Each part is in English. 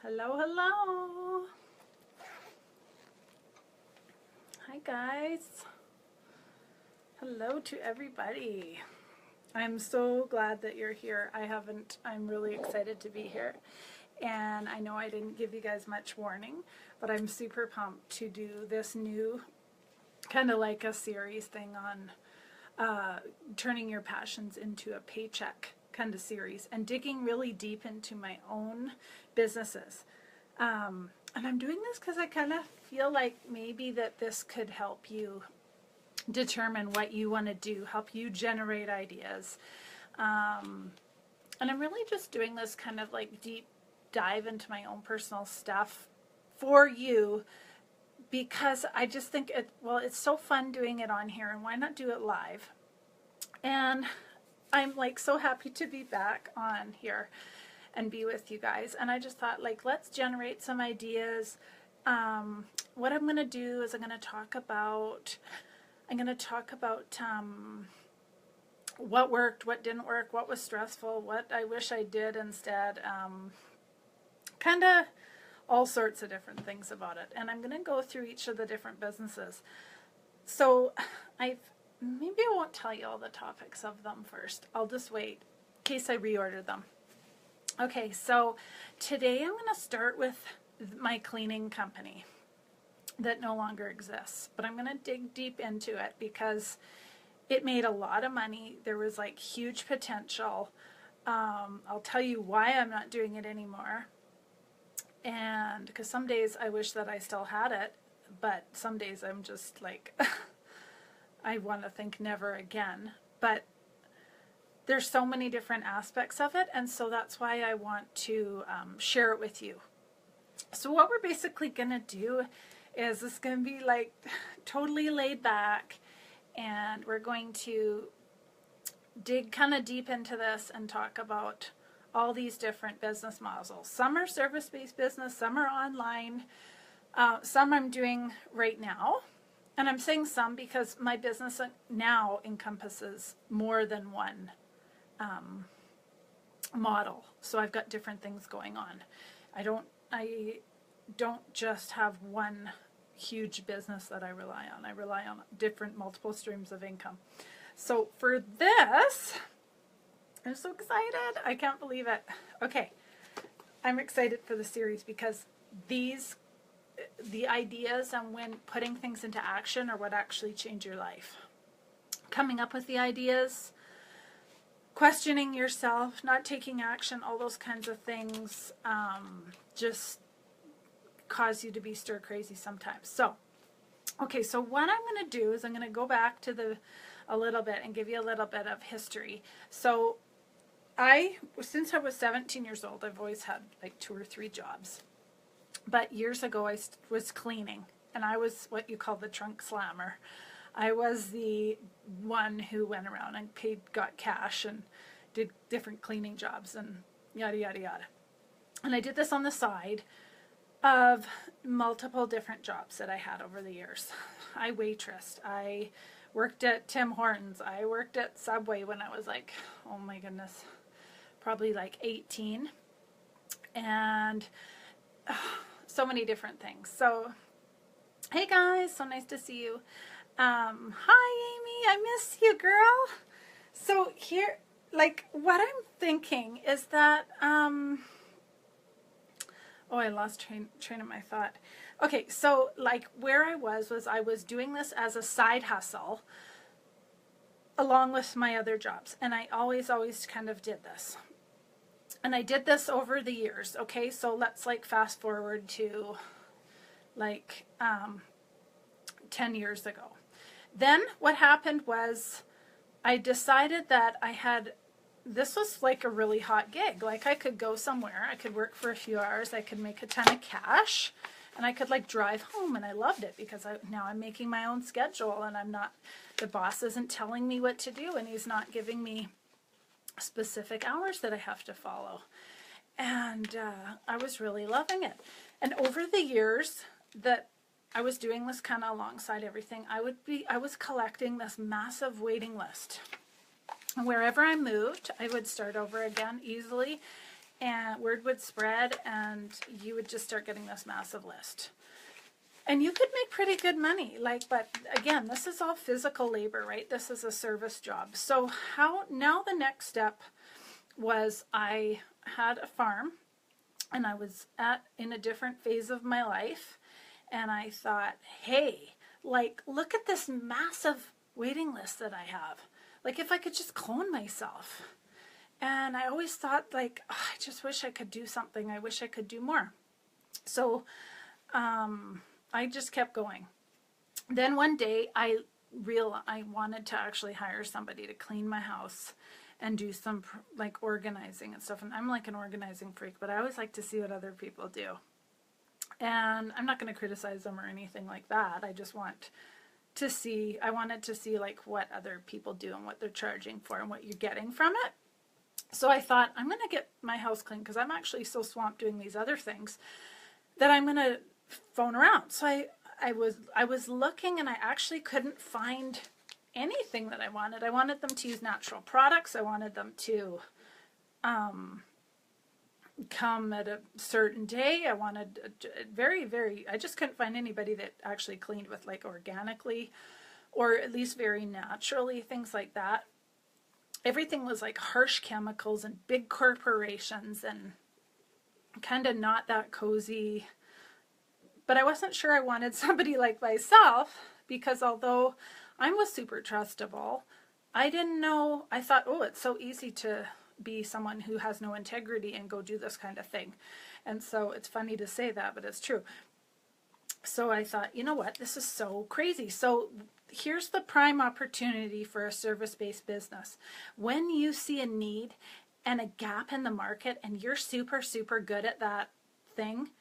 Hello, hello. Hi, guys. Hello to everybody. I'm so glad that you're here. I'm really excited to be here. And I know I didn't give you guys much warning, but I'm super pumped to do this new kind of like a series thing on turning your passions into a paycheck kind of series and digging really deep into my own businesses. And I'm doing this because I kind of feel like maybe that this could help you determine what you want to do, help you generate ideas. And I'm really just doing this kind of like deep dive into my own personal stuff for you because I just think it's so fun doing it on here, and why not do it live? And I'm like so happy to be back on here and be with you guys. And I just thought, like, let's generate some ideas. What I'm going to do is I'm going to talk about what worked, what didn't work, what was stressful, what I wish I did instead. Kind of all sorts of different things about it. And I'm going to go through each of the different businesses. So maybe I won't tell you all the topics of them first. I'll just wait in case I reorder them. Okay, so today I'm going to start with my cleaning company that no longer exists. But I'm going to dig deep into it because it made a lot of money. There was like huge potential. I'll tell you why I'm not doing it anymore. And because some days I wish that I still had it, but some days I'm just like, I want to think never again. But there's so many different aspects of it, and so that's why I want to share it with you. So what we're basically going to do is it's going to be like totally laid back, and we're going to dig kind of deep into this and talk about all these different business models. Some are service-based business, some are online, some I'm doing right now. And I'm saying some because my business now encompasses more than one model. So I've got different things going on. I don't just have one huge business that I rely on. I rely on different multiple streams of income. So for this, I'm so excited. I can't believe it. Okay. I'm excited for the series because the ideas and when putting things into action are what actually change your life. Coming up with the ideas, questioning yourself, not taking action, all those kinds of things just cause you to be stir crazy sometimes. So, okay, so what I'm going to do is I'm going to go back to a little bit and give you a little bit of history. So since I was 17 years old, I've always had like 2 or 3 jobs. But years ago, I was cleaning, and I was what you call the trunk slammer. I was the one who went around and got cash and did different cleaning jobs and yada, yada, yada. And I did this on the side of multiple different jobs that I had over the years. I waitressed. I worked at Tim Hortons. I worked at Subway when I was like, oh my goodness, probably like 18. And so many different things. So, hey guys, so nice to see you. Hi Amy, I miss you, girl. So here, like, what I'm thinking is that, oh, I lost train of my thought. Okay, so like where I was I was doing this as a side hustle along with my other jobs, and I always kind of did this. And I did this over the years, okay? So let's like fast forward to like 10 years ago. Then what happened was I decided that this was like a really hot gig. Like I could go somewhere, I could work for a few hours, I could make a ton of cash, and I could like drive home, and I loved it because now I'm making my own schedule, and the boss isn't telling me what to do, and he's not giving me specific hours that I have to follow. And I was really loving it. And over the years that I was doing this kind of alongside everything, I was collecting this massive waiting list. Wherever I moved, I would start over again easily, and word would spread, and you would just start getting this massive list. And you could make pretty good money, like, but again, this is all physical labor, right? This is a service job. So now the next step was I had a farm, and I was in a different phase of my life, and I thought, hey, like, look at this massive waiting list that I have. Like, if I could just clone myself. And I always thought, like, oh, I just wish I could do something. I wish I could do more. So I just kept going. Then one day I wanted to actually hire somebody to clean my house and do some like organizing and stuff. And I'm like an organizing freak, but I always like to see what other people do. And I'm not going to criticize them or anything like that. I just want to see, I wanted to see like what other people do and what they're charging for and what you're getting from it. So I thought, I'm going to get my house clean because I'm actually so swamped doing these other things that I'm going to phone around. So I was looking, and I actually couldn't find anything that I wanted. I wanted them to use natural products. I wanted them to come at a certain day. I wanted I just couldn't find anybody that actually cleaned with like organically or at least very naturally, things like that. Everything was like harsh chemicals and big corporations and kind of not that cozy. But I wasn't sure I wanted somebody like myself, because although I was super trustable, I didn't know, I thought, oh, it's so easy to be someone who has no integrity and go do this kind of thing. And so it's funny to say that, but it's true. So I thought, you know what, this is so crazy. So here's the prime opportunity for a service-based business. When you see a need and a gap in the market and you're super, super good at that thing,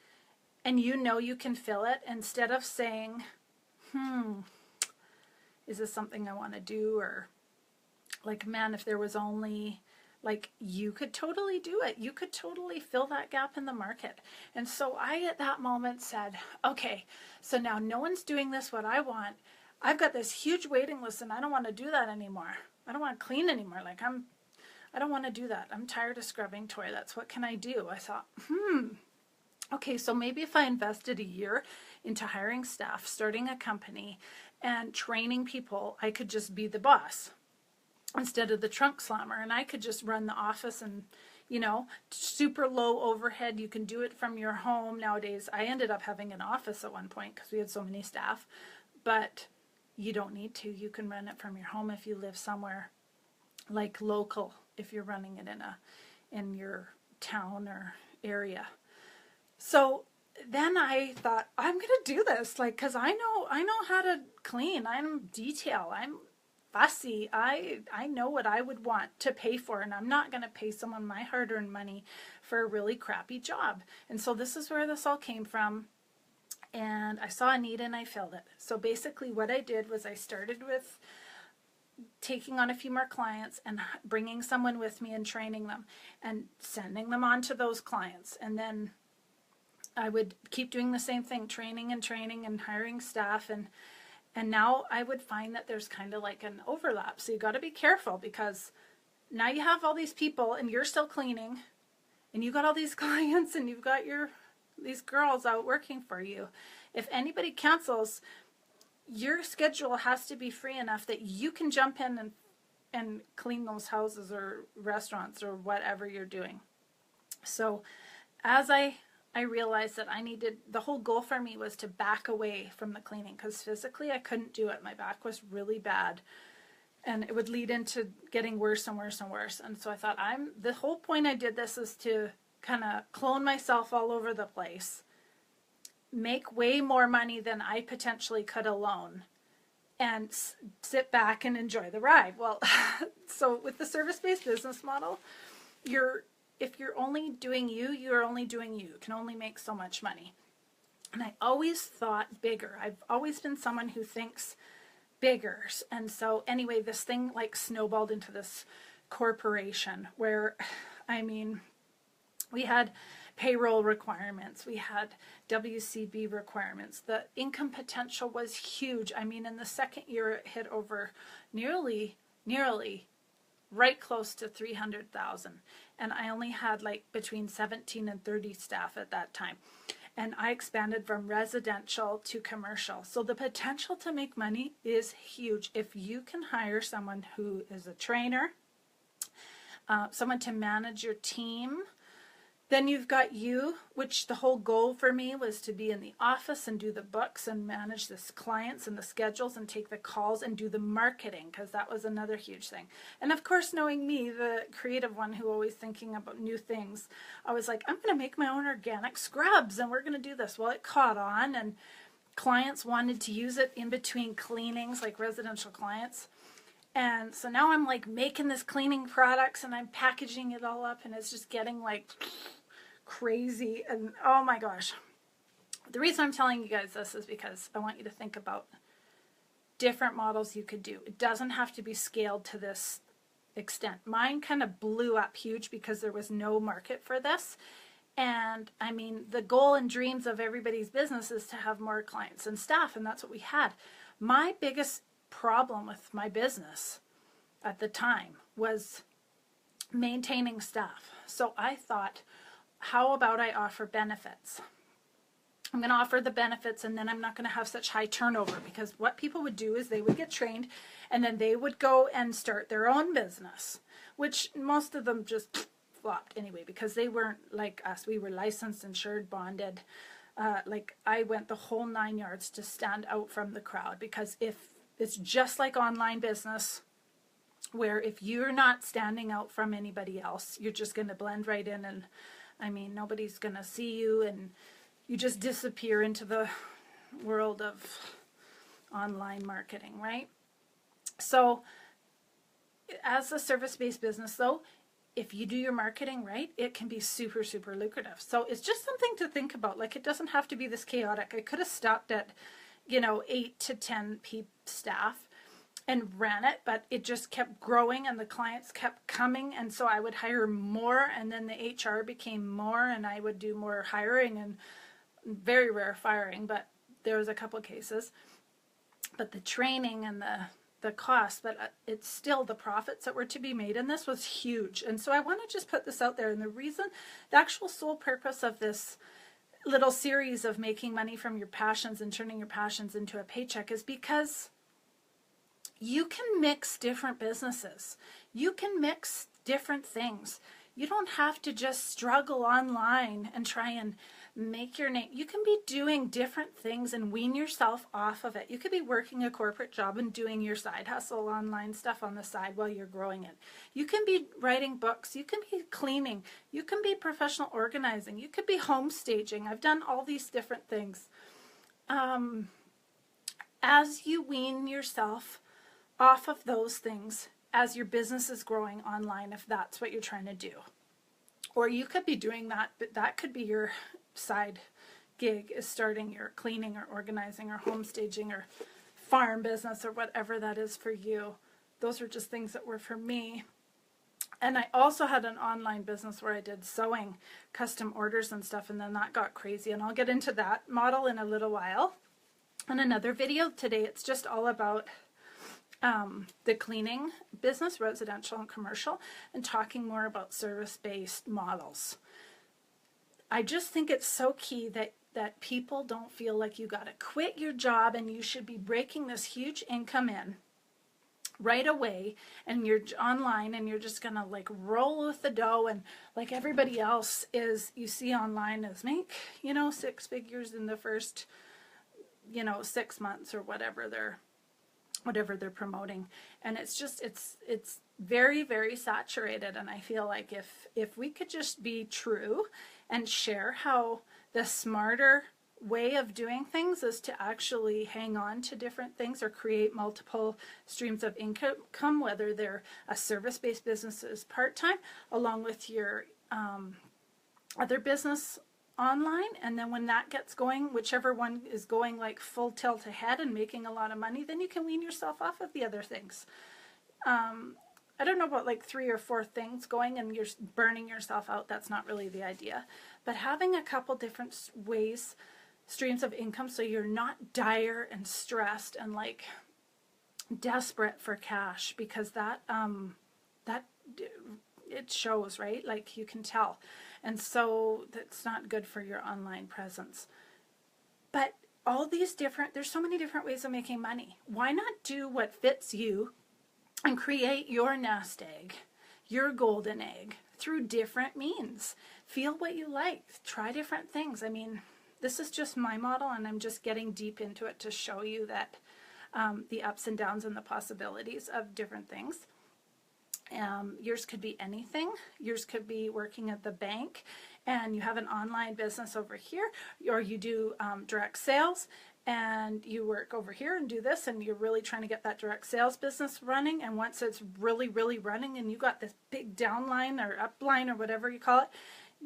and you know you can fill it, instead of saying, is this something I want to do? Or like, man, if there was only, like, you could totally do it. You could totally fill that gap in the market. And so I, at that moment, said, okay, so now no one's doing this what I want. I've got this huge waiting list, and I don't want to do that anymore. I don't want to clean anymore. Like, I don't want to do that. I'm tired of scrubbing toilets. What can I do? I thought, okay, so maybe if I invested a year into hiring staff, starting a company, and training people, I could just be the boss instead of the trunk slammer, and I could just run the office and, you know, super low overhead. You can do it from your home nowadays. I ended up having an office at one point because we had so many staff, but you don't need to. You can run it from your home if you live somewhere like local, if you're running it in your town or area. So then I thought, I'm going to do this, like, because I know how to clean. I'm detail. I'm fussy. I know what I would want to pay for, and I'm not going to pay someone my hard-earned money for a really crappy job. And so this is where this all came from. And I saw a need and I filled it. So basically what I did was I started with taking on a few more clients and bringing someone with me and training them and sending them on to those clients. And then I would keep doing the same thing, training and hiring staff. And now I would find that there's kind of like an overlap. So you got to be careful, because now you have all these people and you're still cleaning, and you got all these clients, and you've got these girls out working for you. If anybody cancels, your schedule has to be free enough that you can jump in and clean those houses or restaurants or whatever you're doing. So as I realized that the whole goal for me was to back away from the cleaning, because physically I couldn't do it. My back was really bad, and it would lead into getting worse and worse and worse. And so I thought, the whole point I did this is to kind of clone myself all over the place, make way more money than I potentially could alone, and sit back and enjoy the ride. Well, so with the service-based business model, if you're only doing you're only doing you. You can only make so much money. And I always thought bigger. I've always been someone who thinks bigger. And so anyway, this thing like snowballed into this corporation where, I mean, we had payroll requirements. We had WCB requirements. The income potential was huge. I mean, in the second year, it hit over nearly right close to 300,000. and I only had like between 17 and 30 staff at that time. And I expanded from residential to commercial. So the potential to make money is huge. If you can hire someone who is a trainer, someone to manage your team, then you've got you, which the whole goal for me was to be in the office and do the books and manage the clients and the schedules and take the calls and do the marketing, because that was another huge thing. And of course, knowing me, the creative one who always thinking about new things, I was like, I'm going to make my own organic scrubs and we're going to do this. Well, it caught on and clients wanted to use it in between cleanings, like residential clients. And so now I'm like making this cleaning products and I'm packaging it all up and it's just getting like crazy. And oh my gosh. The reason I'm telling you guys this is because I want you to think about different models you could do. It doesn't have to be scaled to this extent. Mine kind of blew up huge because there was no market for this. And I mean, the goal and dreams of everybody's business is to have more clients and staff, and that's what we had. My biggest problem with my business at the time was maintaining staff. So I thought, how about I offer benefits? I'm going to offer the benefits and then I'm not going to have such high turnover, because what people would do is they would get trained and then they would go and start their own business, which most of them just flopped anyway, because they weren't like us. We were licensed, insured, bonded. Like I went the whole 9 yards to stand out from the crowd, because if it's just like online business, where if you're not standing out from anybody else, you're just going to blend right in, and I mean, nobody's going to see you, and you just disappear into the world of online marketing, right? So as a service-based business, though, if you do your marketing right, it can be super, super lucrative. So it's just something to think about. Like, it doesn't have to be this chaotic. I could have stopped at 8 to 10 staff and ran it, but it just kept growing and the clients kept coming, and so I would hire more, and then the HR became more, and I would do more hiring and very rare firing, but there was a couple of cases. But the training and the cost, but it's still the profits that were to be made in this was huge. And so I want to just put this out there, and the reason, the actual sole purpose of this little series of making money from your passions and turning your passions into a paycheck is because you can mix different businesses. You can mix different things. You don't have to just struggle online and try and make your name. You can be doing different things and wean yourself off of it. You could be working a corporate job and doing your side hustle online stuff on the side while you're growing it. You can be writing books. You can be cleaning. You can be professional organizing. You could be home staging. I've done all these different things. As you wean yourself off of those things, as your business is growing online, if that's what you're trying to do. Or you could be doing that, but that could be your side gig, is starting your cleaning or organizing or home staging or farm business or whatever that is for you. Those are just things that were for me. And I also had an online business where I did sewing, custom orders and stuff, and then that got crazy. And I'll get into that model in a little while. In another video today, it's just all about the cleaning business, residential and commercial, and talking more about service-based models. I just think it's so key that people don't feel like you got to quit your job and you should be breaking this huge income in right away, and you're online and you're just going to like roll with the dough, and like everybody else is, you see online, is make, 6 figures in the first, 6 months or whatever they're promoting. And it's just, it's very, very saturated. And I feel like if we could just be true and share how the smarter way of doing things is to actually hang on to different things or create multiple streams of income, whether they're a service-based business is part-time, along with your other business online, and then when that gets going, whichever one is going like full tilt ahead and making a lot of money, then you can wean yourself off of the other things. I don't know about like 3 or 4 things going and you're burning yourself out. That's not really the idea. But having a couple different ways, streams of income, so you're not dire and stressed and like desperate for cash, because that it shows, right? Like you can tell. And so that's not good for your online presence. But all these different, there's so many different ways of making money. Why not do what fits you and create your nest egg, your golden egg, through different means? Feel what you like. Try different things. I mean, this is just my model, and I'm just getting deep into it to show you that the ups and downs and the possibilities of different things. Yours could be anything. Yours could be working at the bank and you have an online business over here, or you do direct sales and you work over here and do this, and you're really trying to get that direct sales business running. And once it's really, really running and you got this big downline or upline or whatever you call it,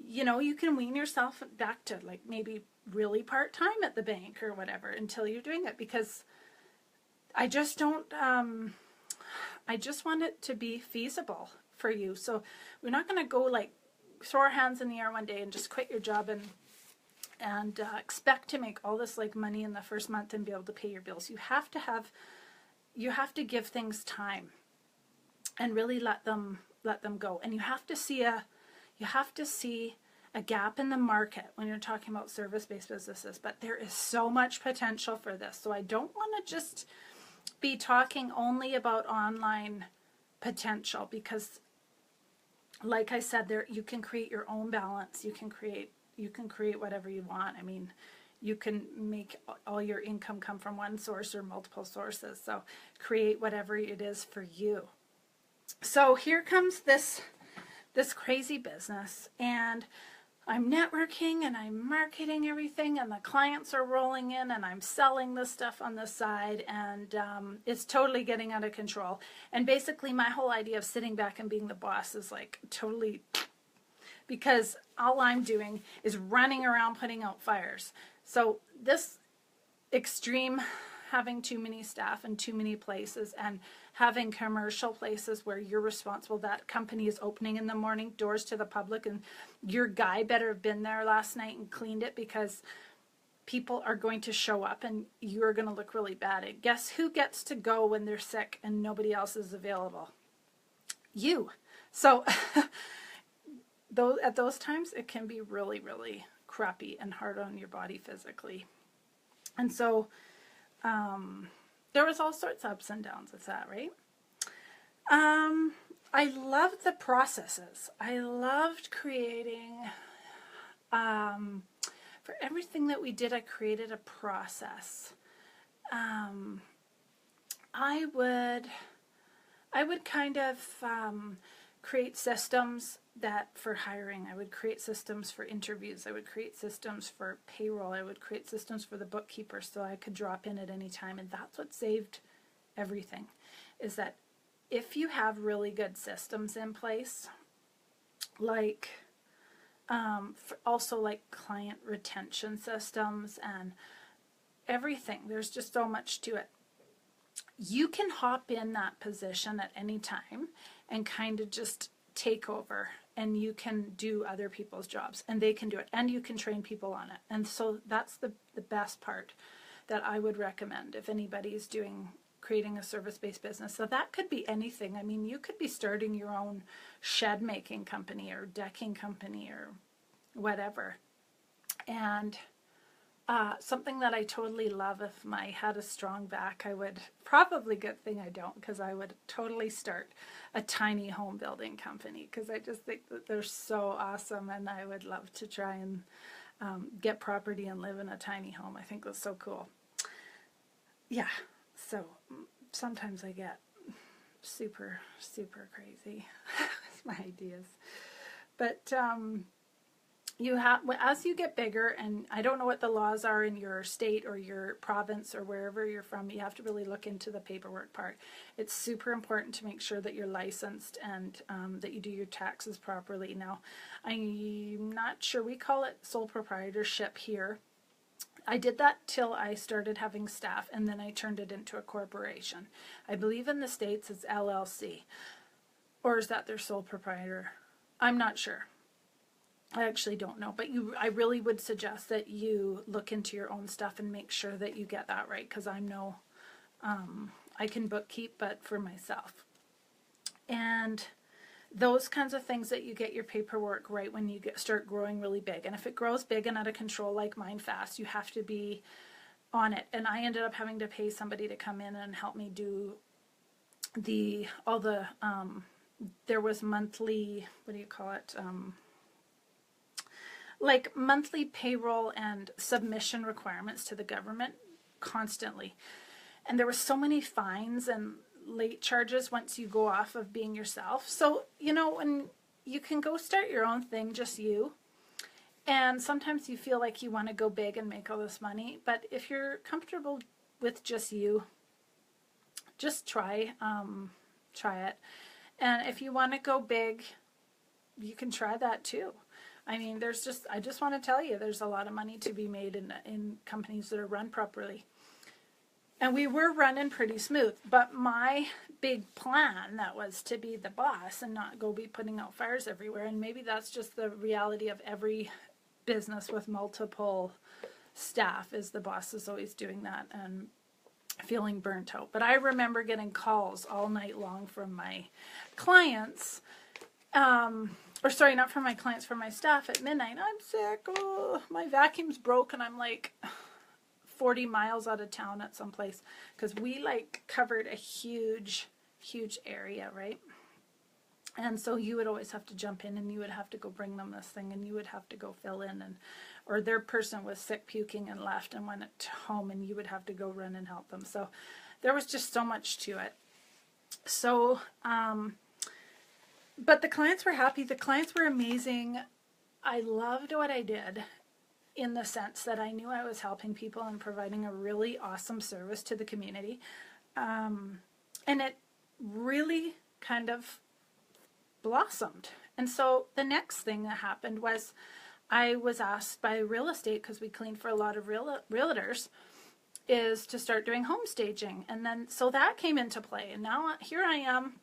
you know, you can wean yourself back to like maybe really part-time at the bank or whatever until you're doing it, because I just don't, I just want it to be feasible for you. So we're not going to go like throw our hands in the air one day and just quit your job and expect to make all this like money in the first month and be able to pay your bills. You have to give things time and really let them go. And you have to see a gap in the market when you're talking about service-based businesses. But there is so much potential for this. So I don't want to just be talking only about online potential, because like I said, there you can create your own balance. You can create whatever you want. I mean, you can make all your income come from one source or multiple sources. So create whatever it is for you. So here comes this crazy business, and I'm networking and I'm marketing everything, and the clients are rolling in, and I'm selling this stuff on the side, and it's totally getting out of control. And basically my whole idea of sitting back and being the boss is like totally, because all I'm doing is running around putting out fires. So this extreme, having too many staff and too many places, and having commercial places where you're responsible, that company is opening in the morning, doors to the public, and your guy better have been there last night and cleaned it, because people are going to show up and you're going to look really bad. And guess who gets to go when they're sick and nobody else is available? You. So at those times, it can be really, really crappy and hard on your body physically. And so there was all sorts of ups and downs with that, right? I loved the processes. I loved creating, for everything that we did, I created a process. I would kind of create systems that for hiring. I would create systems for interviews. I would create systems for payroll. I would create systems for the bookkeeper so I could drop in at any time. And that's what saved everything, is that if you have really good systems in place, like also like client retention systems and everything, there's just so much to it. You can hop in that position at any time and kind of just take over, and you can do other people's jobs, and they can do it, and you can train people on it. And so that's the best part that I would recommend if anybody's creating a service-based business. So that could be anything. I mean, you could be starting your own shed making company or decking company or whatever. And something that I totally love, if I had a strong back, I would probably, good thing I don't, because I would totally start a tiny home building company, because I just think that they're so awesome, and I would love to try and get property and live in a tiny home. I think that's so cool. Yeah, so sometimes I get super, super crazy with my ideas. But as you get bigger, and I don't know what the laws are in your state or your province or wherever you're from, you have to really look into the paperwork part. It's super important to make sure that you're licensed and that you do your taxes properly. Now, I'm not sure, we call it sole proprietorship here. I did that till I started having staff, and then I turned it into a corporation. I believe in the States it's LLC, or is that their sole proprietor? I'm not sure. I actually don't know, but I really would suggest that you look into your own stuff and make sure that you get that right, because I can bookkeep, but for myself. And Those kinds of things that you get your paperwork right when you start growing really big. And if it grows big and out of control like mine fast, you have to be on it. And I ended up having to pay somebody to come in and help me do there was monthly, what do you call it? Like monthly payroll and submission requirements to the government constantly. And there were so many fines and late charges once you go off of being yourself. So, you know, when you can go start your own thing, just you, and sometimes you feel like you want to go big and make all this money, but if you're comfortable with just you, just try it. And if you want to go big, you can try that too. I mean, I just want to tell you, there's a lot of money to be made in companies that are run properly. And we were running pretty smooth, but my big plan that was to be the boss and not go be putting out fires everywhere. And maybe that's just the reality of every business with multiple staff, is the boss is always doing that and feeling burnt out. But I remember getting calls all night long from my clients, or sorry, not from my clients, from my staff at midnight. I'm sick, oh, my vacuum's broke, and I'm like 40 miles out of town at some place, because we like covered a huge area, right? And so you would always have to jump in, and you would have to go bring them this thing, and you would have to go fill in, and or their person was sick, puking, and left and went home, and you would have to go run and help them. So there was just so much to it. So but the clients were happy. The clients were amazing. I loved what I did, in the sense that I knew I was helping people and providing a really awesome service to the community. And it really kind of blossomed. And so the next thing that happened was I was asked by real estate, because we cleaned for a lot of realtors, is to start doing home staging. And then so that came into play. And now here I am.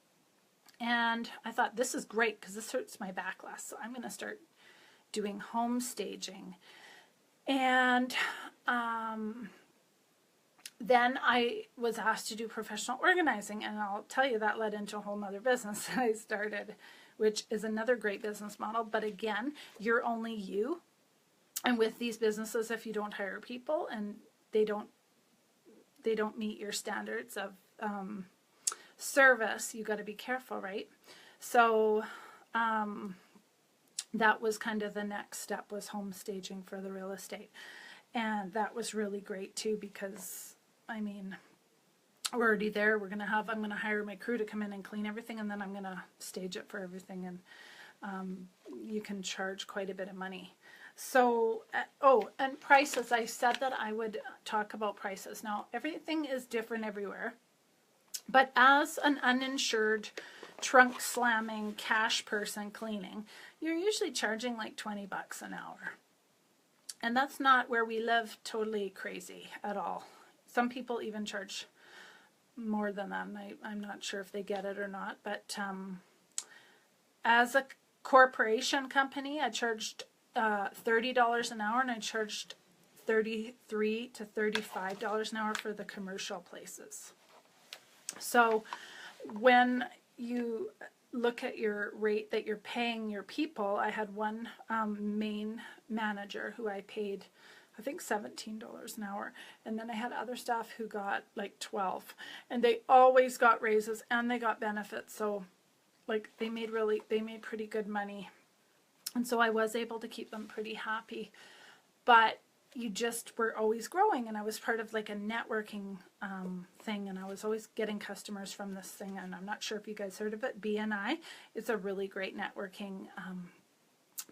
And I thought, this is great, because this hurts my back less. So I'm going to start doing home staging. And then I was asked to do professional organizing, and I'll tell you, that led into a whole nother business that I started, which is another great business model. But again, you're only you. And with these businesses, if you don't hire people and they don't meet your standards of service, you got to be careful, right? So that was kind of the next step, was home staging for the real estate. And that was really great too, because I mean, we're already there. I'm going to hire my crew to come in and clean everything, and then I'm going to stage it for everything. And you can charge quite a bit of money. So, and prices. I said that I would talk about prices. Now, everything is different everywhere. But as an uninsured, trunk slamming, cash person cleaning, you're usually charging like $20 an hour. And that's not, where we live, totally crazy at all. Some people even charge more than that. I'm not sure if they get it or not. But as a corporation company, I charged $30 an hour, and I charged $33 to $35 an hour for the commercial places. So when you look at your rate that you're paying your people, I had one main manager who I paid, I think, $17 an hour. And then I had other staff who got like $12. And they always got raises, and they got benefits. So like they made pretty good money. And so I was able to keep them pretty happy. But you just were always growing, and I was part of like a networking thing, and I was always getting customers from this thing. And I'm not sure if you guys heard of it, BNI. It's a really great networking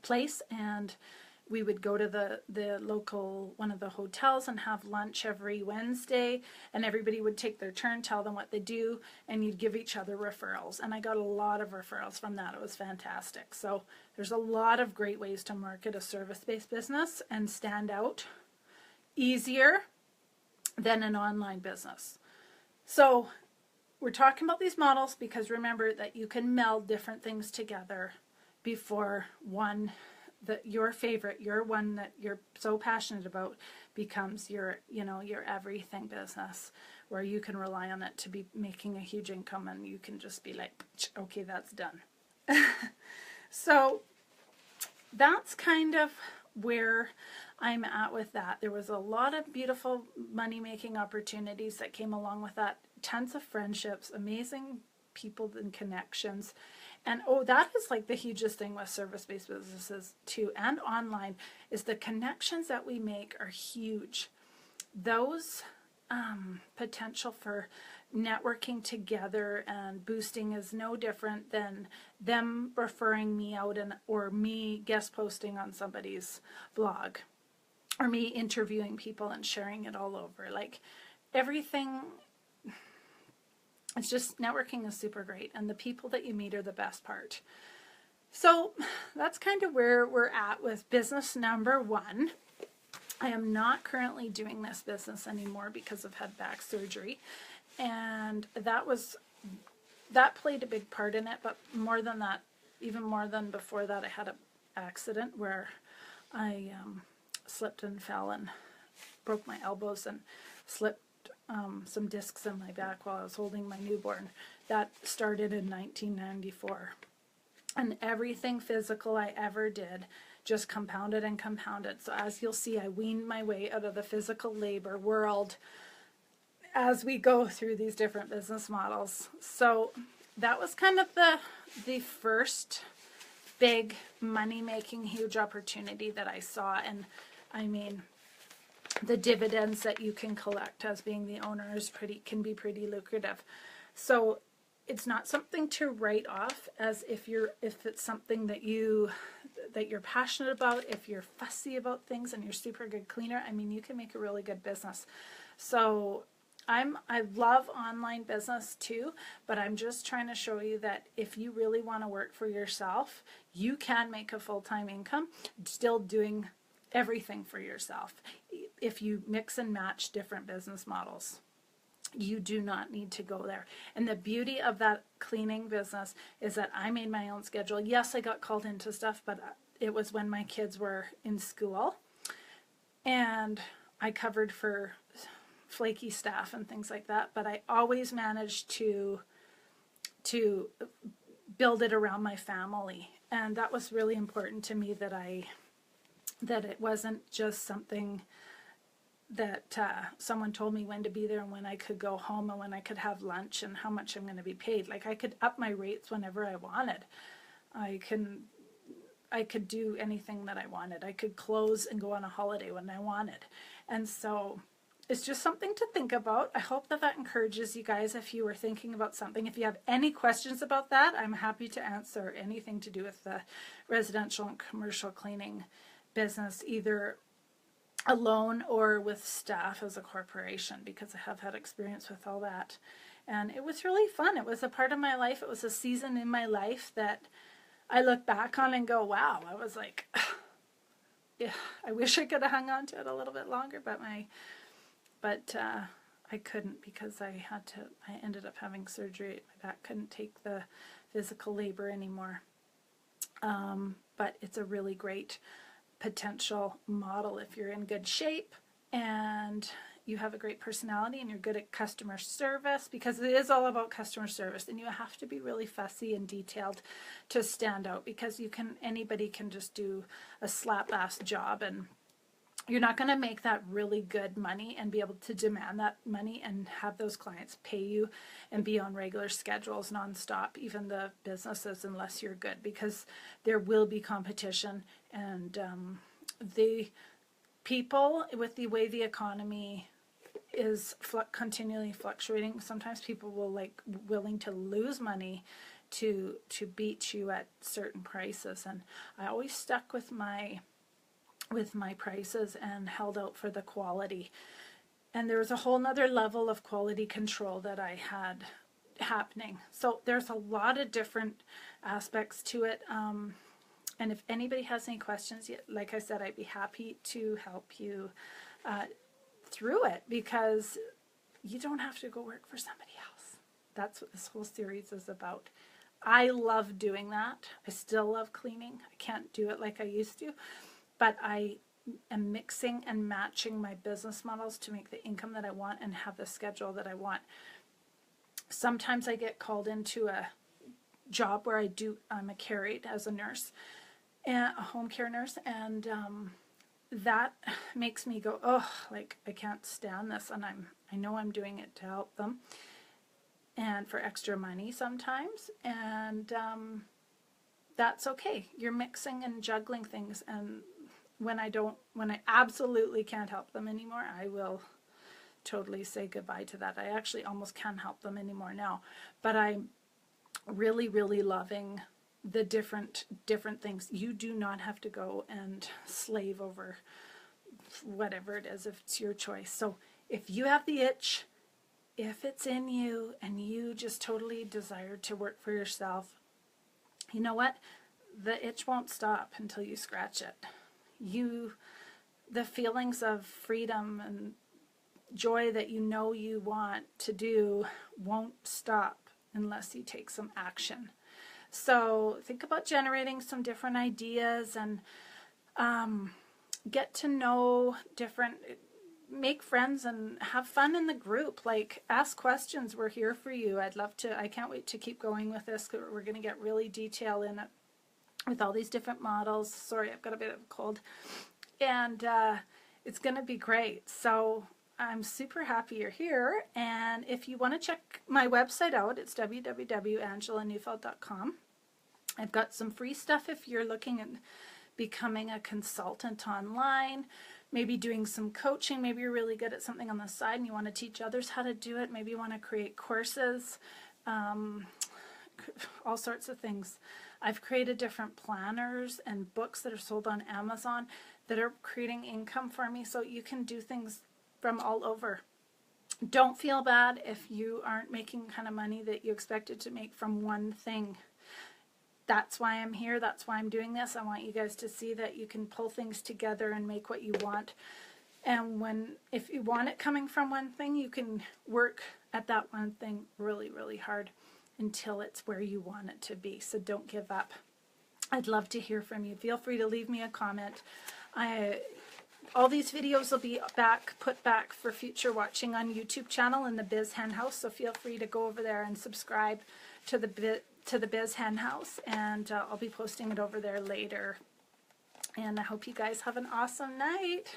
place, and we would go to the local, one of the hotels, and have lunch every Wednesday, and everybody would take their turn, tell them what they do, and you'd give each other referrals. And I got a lot of referrals from that. It was fantastic. So there's a lot of great ways to market a service-based business and stand out easier than an online business. So we're talking about these models because remember that you can meld different things together before one, your favorite, your one that you're so passionate about, becomes your everything business, where you can rely on it to be making a huge income, and you can just be like, okay, that's done. So that's kind of where I'm at with that. There was a lot of beautiful money-making opportunities that came along with that. Tons of friendships, amazing people and connections. And oh, that is like the hugest thing with service-based businesses too, and online, is the connections that we make are huge. Those potential for networking together and boosting is no different than them referring me out or me guest posting on somebody's blog, or me interviewing people and sharing it all over. Like everything, it's just, networking is super great, and the people that you meet are the best part. So that's kind of where we're at with business number 1. I am not currently doing this business anymore because I've had back surgery, and that played a big part in it. But more than that, even more than before that, I had an accident where I slipped and fell and broke my elbows and slipped some discs in my back while I was holding my newborn. That started in 1994, and everything physical I ever did just compounded and compounded. So as you'll see, I weaned my way out of the physical labor world as we go through these different business models. So that was kind of the first big money-making huge opportunity that I saw. And I mean, the dividends that you can collect as being the owner can be pretty lucrative. So it's not something to write off as if it's something that you're passionate about, if you're fussy about things and you're super good cleaner. I mean, you can make a really good business. So I love online business too, but I'm just trying to show you that if you really want to work for yourself, you can make a full-time income still doing everything for yourself if you mix and match different business models. You do not need to go there. And the beauty of that cleaning business is that I made my own schedule. Yes, I got called into stuff, but it was when my kids were in school, and I covered for flaky staff and things like that. But I always managed to build it around my family, and that was really important to me, that it wasn't just something that someone told me when to be there and when I could go home and when I could have lunch and how much I'm going to be paid. Like, I could up my rates whenever I wanted. I could do anything that I wanted. I could close and go on a holiday when I wanted. And so it's just something to think about. I hope that encourages you guys if you were thinking about something. If you have any questions about that, I'm happy to answer anything to do with the residential and commercial cleaning business, either alone or with staff as a corporation, because I have had experience with all that. And it was really fun. It was a part of my life. It was a season in my life that I look back on and go, wow, I was like, yeah, I wish I could have hung on to it a little bit longer, but I couldn't, because I ended up having surgery. My back couldn't take the physical labor anymore. But it's a really great potential model if you're in good shape and you have a great personality and you're good at customer service, because it is all about customer service, and you have to be really fussy and detailed to stand out, because anybody can just do a slap-ass job, and you're not going to make that really good money and be able to demand that money and have those clients pay you and be on regular schedules nonstop, even the businesses, unless you're good, because there will be competition. And the people, with the way the economy is continually fluctuating, sometimes people will willing to lose money to beat you at certain prices. And I always stuck with my prices and held out for the quality. And there was a whole nother level of quality control that I had happening. So there's a lot of different aspects to it. And if anybody has any questions, like I said, I'd be happy to help you through it, because you don't have to go work for somebody else. That's what this whole series is about. I love doing that. I still love cleaning. I can't do it like I used to. But I am mixing and matching my business models to make the income that I want and have the schedule that I want. Sometimes I get called into job where I'm a care aide as a nurse, and a home care nurse, and that makes me go, oh, like I can't stand this, and I know I'm doing it to help them and for extra money sometimes, and that's okay. You're mixing and juggling things, and when I absolutely can't help them anymore, I will totally say goodbye to that. I actually almost can't help them anymore now, but I'm really, really loving the different things. You do not have to go and slave over whatever it is if it's your choice. So if you have the itch, if it's in you and you just totally desire to work for yourself, you know what? The itch won't stop until you scratch it. The feelings of freedom and joy that you know you want to do won't stop unless you take some action. So think about generating some different ideas and get to know make friends and have fun in the group. Like, ask questions. We're here for you. I can't wait to keep going with this. We're going to get really detailed in it with all these different models. Sorry, I've got a bit of a cold. And it's going to be great. So I'm super happy you're here. And if you want to check my website out, it's www.angelaneufeld.com. I've got some free stuff if you're looking at becoming a consultant online, maybe doing some coaching. Maybe you're really good at something on the side and you want to teach others how to do it. Maybe you want to create courses, all sorts of things. I've created different planners and books that are sold on Amazon that are creating income for me, so you can do things from all over. Don't feel bad if you aren't making the kind of money that you expected to make from one thing. That's why I'm here. That's why I'm doing this. I want you guys to see that you can pull things together and make what you want. And if you want it coming from one thing, you can work at that one thing really, really hard until it's where you want it to be. So don't give up. I'd love to hear from you. Feel free to leave me a comment. All these videos will be put back for future watching on YouTube channel in the Biz Hen House. So feel free to go over there and subscribe to the Biz Hen House, and I'll be posting it over there later. And I hope you guys have an awesome night.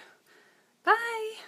Bye.